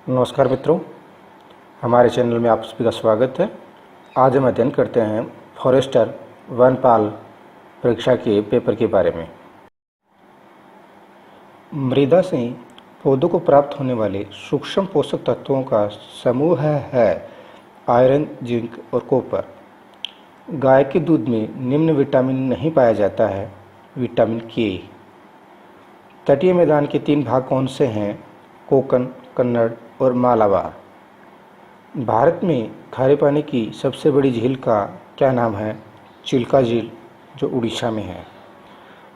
नमस्कार मित्रों, हमारे चैनल में आप सभी का स्वागत है। आज हम अध्ययन करते हैं फॉरेस्टर वनपाल परीक्षा के पेपर के बारे में। मृदा से पौधों को प्राप्त होने वाले सूक्ष्म पोषक तत्वों का समूह है आयरन, जिंक और कॉपर। गाय के दूध में निम्न विटामिन नहीं पाया जाता है। विटामिन के। तटीय मैदान के 3 भाग कौन से हैं? कोंकण, कन्नड़ और मालाबार। भारत में खारे पानी की सबसे बड़ी झील का क्या नाम है? चिल्का झील, जो उड़ीसा में है।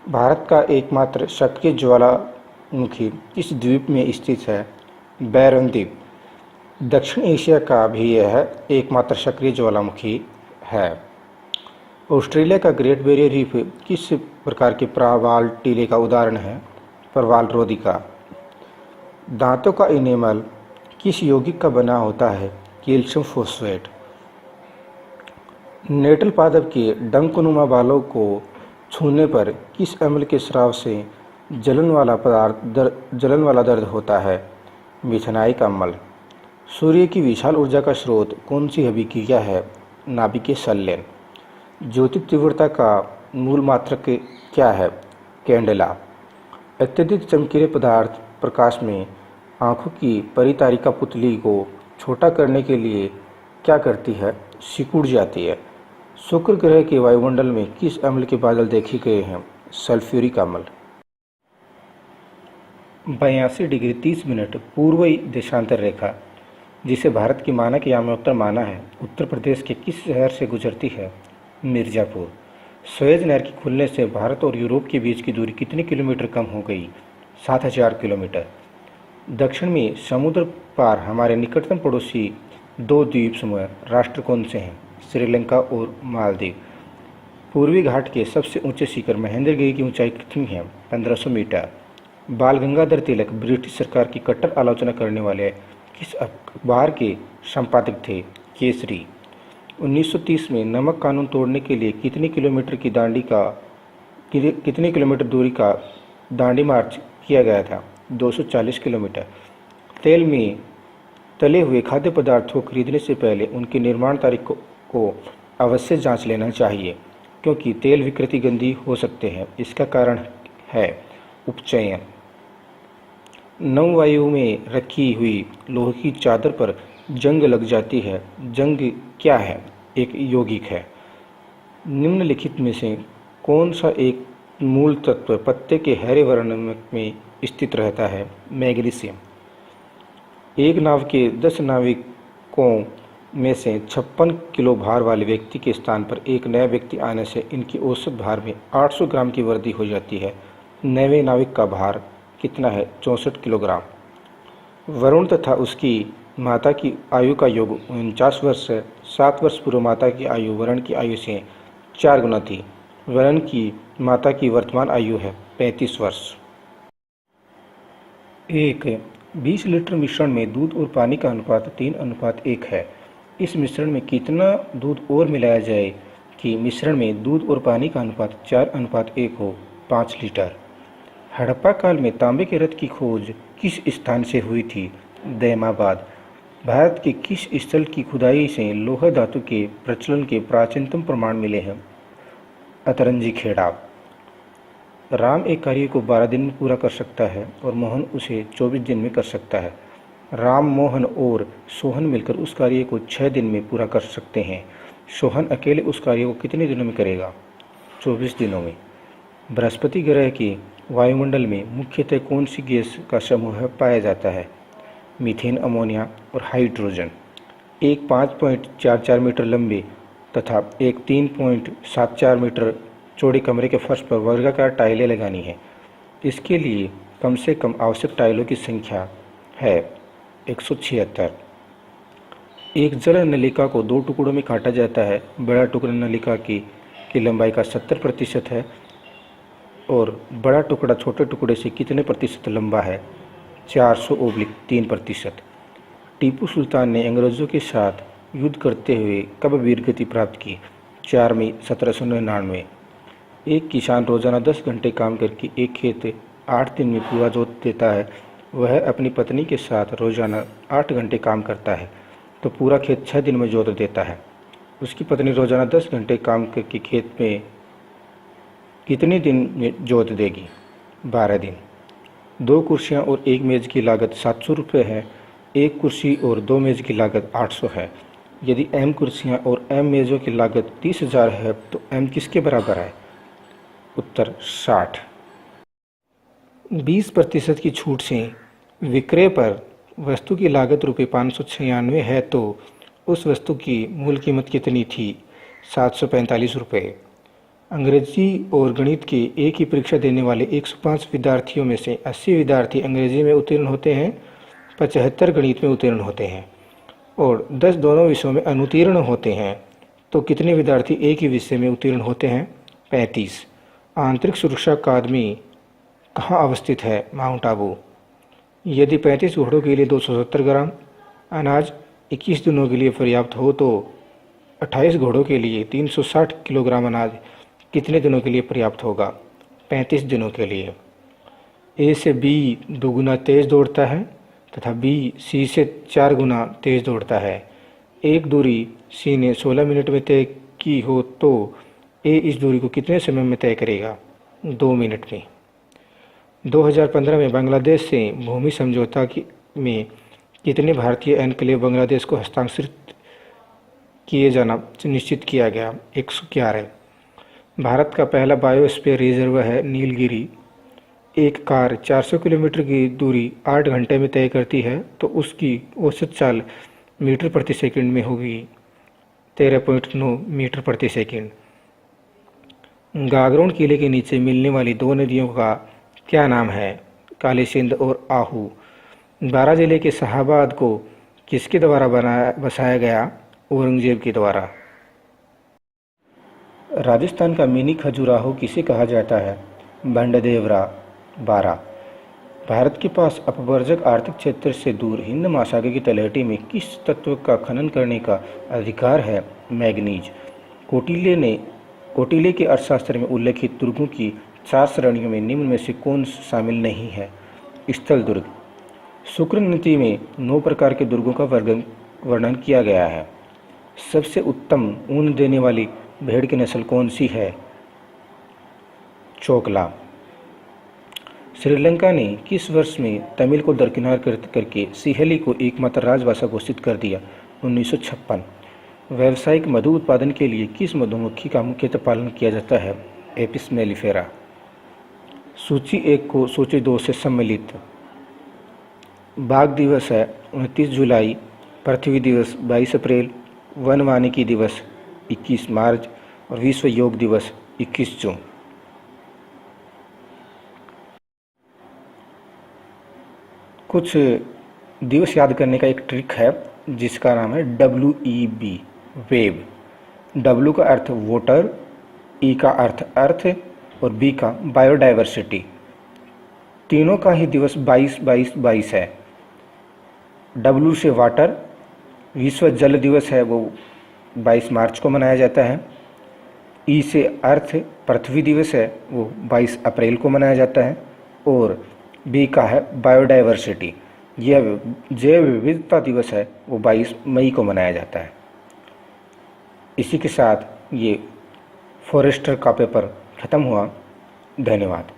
भारत का एकमात्र सक्रिय ज्वालामुखी किस द्वीप में स्थित है? बैरन द्वीप। दक्षिण एशिया का भी यह एकमात्र सक्रिय ज्वालामुखी है। ऑस्ट्रेलिया का ग्रेट बैरियर रीफ किस प्रकार के प्रवाल टीले का उदाहरण है? प्रवाल रोधी का। दांतों का इनेमल किस यौगिक का बना होता है? Calcium phosphate. नेटल पादप के डंकनुमा बालों को छूने पर किस अम्ल के स्राव से जलन वाला दर्द होता है? मिथेनाइक अम्ल। सूर्य की विशाल ऊर्जा का स्रोत कौन सी अभिक्रिया है? नाभिकीय संलयन। ज्योति तीव्रता का मूल मात्रक क्या है? कैंडेला। अत्यधिक चमकीले पदार्थ प्रकाश में आँखों की परितारिका पुतली को छोटा करने के लिए क्या करती है? सिकुड़ जाती है। शुक्र ग्रह के वायुमंडल में किस अम्ल के बादल देखे गए हैं? सल्फ्यूरिक अम्ल। 82 डिग्री 30 मिनट पूर्वी देशांतर रेखा, जिसे भारत की मानक यामोत्तर माना है, उत्तर प्रदेश के किस शहर से गुजरती है? मिर्ज़ापुर। सुएज नहर के खुलने से भारत और यूरोप के बीच की दूरी कितने किलोमीटर कम हो गई? 7000 किलोमीटर। दक्षिण में समुद्र पार हमारे निकटतम पड़ोसी 2 द्वीप समूह राष्ट्र कौन से हैं? श्रीलंका और मालदीव। पूर्वी घाट के सबसे ऊंचे शिखर महेंद्रगिरी की ऊंचाई कितनी है? 1500 मीटर। बाल गंगाधर तिलक ब्रिटिश सरकार की कट्टर आलोचना करने वाले किस अखबार के संपादक थे? केसरी। 1930 में नमक कानून तोड़ने के लिए कितने किलोमीटर दूरी का दांडी मार्च किया गया था? 240 किलोमीटर। तेल में तले हुए खाद्य पदार्थों को खरीदने से पहले उनकी निर्माण तारीख को अवश्य जांच लेना चाहिए, क्योंकि तेल विकृति गंदी हो सकते हैं। इसका कारण है उपचयन। नौवायु में रखी हुई लोहे की चादर पर जंग लग जाती है। जंग क्या है? एक यौगिक है। निम्नलिखित में से कौन सा एक मूल तत्व पत्ते के हरे वर्ण में स्थित रहता है? मैग्नीशियम। एक नाव के 10 नाविकों में से 56 किलो भार वाले व्यक्ति के स्थान पर एक नया व्यक्ति आने से इनकी औसत भार में 800 ग्राम की वृद्धि हो जाती है। नवे नाविक का भार कितना है? 64 किलोग्राम। वरुण तथा उसकी माता की आयु का योग 49 वर्ष है। 7 वर्ष पूर्व माता की आयु वरुण की आयु से 4 गुना थी। वरुण की माता की वर्तमान आयु है 35 वर्ष। एक 20 लीटर मिश्रण में दूध और पानी का अनुपात 3:1 है। इस मिश्रण में कितना दूध और मिलाया जाए कि मिश्रण में दूध और पानी का अनुपात 4:1 हो? 5 लीटर। हड़प्पा काल में तांबे के रथ की खोज किस स्थान से हुई थी? दैमाबाद। भारत के किस स्थल की खुदाई से लोहा धातु के प्रचलन के प्राचीनतम प्रमाण मिले हैं? अतरंजी खेड़ा। राम एक कार्य को 12 दिन में पूरा कर सकता है और मोहन उसे 24 दिन में कर सकता है। राम, मोहन और सोहन मिलकर उस कार्य को 6 दिन में पूरा कर सकते हैं। सोहन अकेले उस कार्य को कितने दिनों में करेगा? 24 दिनों में। बृहस्पति ग्रह के वायुमंडल में मुख्यतः कौन सी गैस का समूह पाया जाता है? मीथेन, अमोनिया और हाइड्रोजन। एक 5.44 मीटर लंबे तथा एक 3.74 मीटर चौड़े कमरे के फर्श पर वर्गाकार टाइलें लगानी है। इसके लिए कम से कम आवश्यक टाइलों की संख्या है 176। एक जल नलिका को 2 टुकड़ों में काटा जाता है। बड़ा टुकड़ा नलिका की लंबाई का 70% है और बड़ा टुकड़ा छोटे टुकड़े से कितने प्रतिशत लंबा है? 400/3%। टीपू सुल्तान ने अंग्रेज़ों के साथ युद्ध करते हुए कब वीरगति प्राप्त की? 4 मई 1799। एक किसान रोजाना 10 घंटे काम करके एक खेत 8 दिन में पूरा जोत देता है वह अपनी पत्नी के साथ रोजाना 8 घंटे काम करता है तो पूरा खेत 6 दिन में जोत देता है। उसकी पत्नी रोजाना 10 घंटे काम करके खेत में कितने दिन में जोत देगी? 12 दिन। 2 कुर्सियां और 1 मेज़ की लागत 700 रुपये है। 1 कुर्सी और 2 मेज़ की लागत 800 है। यदि m कुर्सियां और m मेज़ों की लागत 30,000 है तो m किसके बराबर है? उत्तर 60। 20% की छूट से विक्रय पर वस्तु की लागत रुपये 596 है तो उस वस्तु की मूल कीमत कितनी थी? 745 रुपये। अंग्रेजी और गणित की एक ही परीक्षा देने वाले 105 विद्यार्थियों में से 80 विद्यार्थी अंग्रेजी में उत्तीर्ण होते हैं, 75 गणित में उत्तीर्ण होते हैं और 10 दोनों विषयों में अनुत्तीर्ण होते हैं, तो कितने विद्यार्थी एक ही विषय में उत्तीर्ण होते हैं? 35। आंतरिक सुरक्षा अकादमी कहाँ अवस्थित है? माउंट आबू। यदि 35 घोड़ों के लिए 270 ग्राम अनाज 21 दिनों के लिए पर्याप्त हो तो 28 घोड़ों के लिए 360 किलोग्राम अनाज कितने दिनों के लिए पर्याप्त होगा? 35 दिनों के लिए। ए से बी 2 गुना तेज़ दौड़ता है तथा बी सी से 4 गुना तेज़ दौड़ता है। एक दूरी सी ने 16 मिनट में तय की हो तो ए इस दूरी को कितने समय में तय करेगा? 2 मिनट में। 2015 में बांग्लादेश से भूमि समझौता में कितने भारतीय एन्क्लेव बांग्लादेश को हस्तांतरित किए जाना निश्चित किया गया? 111। भारत का पहला बायोस्फीयर रिजर्व है नीलगिरी। एक कार 400 किलोमीटर की दूरी 8 घंटे में तय करती है तो उसकी औसत चाल मीटर प्रति सेकंड में होगी 13.9 मीटर प्रति सेकंड। गागरोन किले के नीचे मिलने वाली 2 नदियों का क्या नाम है? काली सिंध और आहू। बारां जिले के शाहाबाद को किसके द्वारा बसाया गया? औरंगजेब के द्वारा। राजस्थान का मिनी खजुराहो किसे कहा जाता है? भंडदेवरा। 12। भारत के पास अपवर्जक आर्थिक क्षेत्र से दूर हिंद महासागर की तलहटी में किस तत्व का खनन करने का अधिकार है? मैग्नीज। कौटिल्य के अर्थशास्त्र में उल्लेखित दुर्गों की 4 श्रेणियों में निम्न में से कौन शामिल नहीं है? स्थल दुर्ग। शुक्र नीति में 9 प्रकार के दुर्गों का वर्णन किया गया है। सबसे उत्तम ऊन देने वाली भेड़ की नस्ल कौन सी है? चोकला। श्रीलंका ने किस वर्ष में तमिल को दरकिनार करके सिंहली को एकमात्र राजभाषा घोषित कर दिया? 1956। व्यावसायिक मधु उत्पादन के लिए किस मधुमक्खी का मुख्यतः पालन किया जाता है? Apis mellifera. सूची 1 को सूची 2 से सम्मिलित। बाघ दिवस है 29 जुलाई, पृथ्वी दिवस 22 अप्रैल, वन वानिकी दिवस 21 मार्च और विश्व योग दिवस 21 जून। कुछ दिवस याद करने का एक ट्रिक है जिसका नाम है WEB, वेब। W का अर्थ वोटर, E का अर्थ और B का बायोडाइवर्सिटी। तीनों का ही दिवस 22-22-22 है। W से वाटर, विश्व जल दिवस है वो 22 मार्च को मनाया जाता है। E से अर्थ, पृथ्वी दिवस है वो 22 अप्रैल को मनाया जाता है और B का है बायोडाइवर्सिटी, यह जैव विविधता दिवस है वो 22 मई को मनाया जाता है। इसी के साथ ये फॉरेस्टर का पेपर ख़त्म हुआ। धन्यवाद।